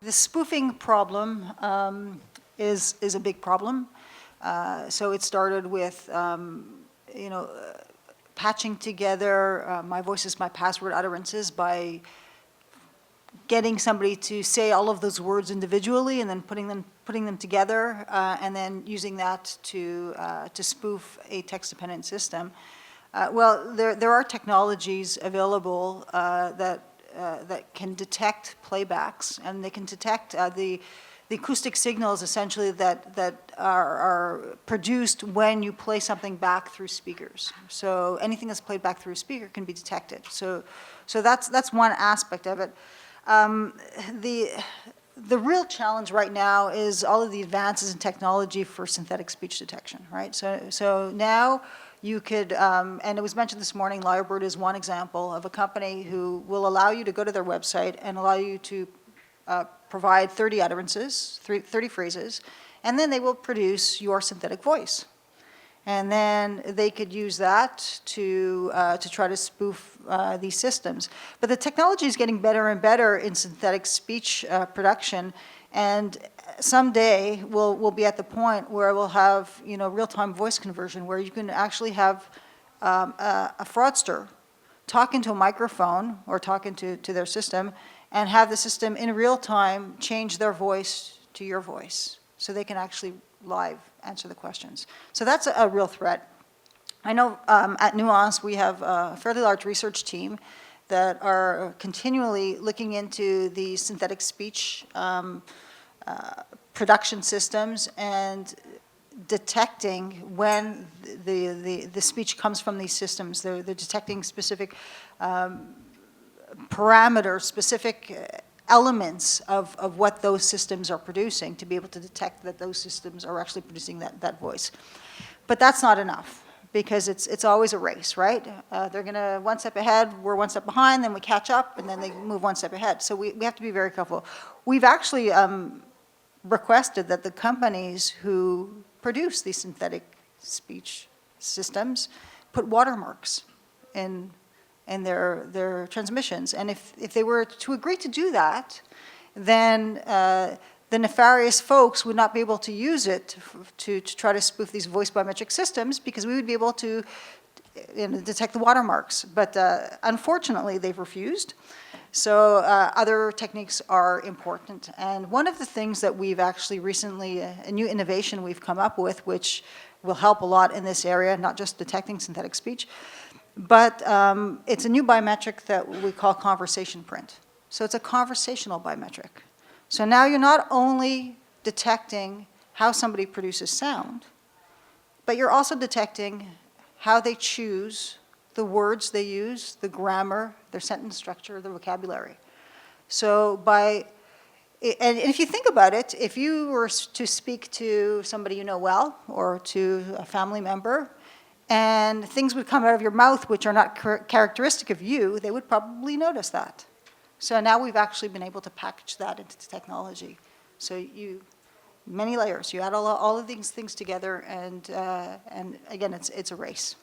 The spoofing problem is a big problem. So it started with, patching together my voice is my password utterances by getting somebody to say all of those words individually and then putting them together and then using that to spoof a text-dependent system. Well, there are technologies available that can detect playbacks, and they can detect the acoustic signals essentially that are produced when you play something back through speakers. So anything that's played back through a speaker can be detected. So that's one aspect of it. The real challenge right now is all of the advances in technology for synthetic speech detection, right? So now you could, and it was mentioned this morning, Lyrebird is one example of a company who will allow you to go to their website and allow you to provide 30 utterances, 30 phrases, and then they will produce your synthetic voice. And then they could use that to try to spoof these systems. But the technology is getting better and better in synthetic speech production, and someday we'll be at the point where we'll have real-time voice conversion, where you can actually have a fraudster talk into a microphone or talk into their system and have the system in real time change their voice to your voice, so they can actually live answer the questions. So that's a real threat. I know at Nuance we have a fairly large research team that are continually looking into the synthetic speech production systems and detecting when the speech comes from these systems. They're detecting specific parameters, specific elements of what those systems are producing to be able to detect that those systems are actually producing that voice. But that's not enough, because it's always a race, right? They're going to one step ahead, we're one step behind, then we catch up, and then they move one step ahead. So we have to be very careful. We've actually requested that the companies who produce these synthetic speech systems put watermarks in their transmissions. And if they were to agree to do that, then the nefarious folks would not be able to use it to try to spoof these voice biometric systems, because we would be able to detect the watermarks. But unfortunately, they've refused. So other techniques are important. And one of the things that we've actually recently, a new innovation we've come up with, which will help a lot in this area, not just detecting synthetic speech, but it's a new biometric that we call conversation print. So it's a conversational biometric. So now you're not only detecting how somebody produces sound, but you're also detecting how they choose the words they use, the grammar, their sentence structure, their vocabulary. So and if you think about it, if you were to speak to somebody you know well, or to a family member, and things would come out of your mouth which are not characteristic of you, they would probably notice that. So now we've actually been able to package that into technology. So many layers, you add all of these things together, and again, it's a race.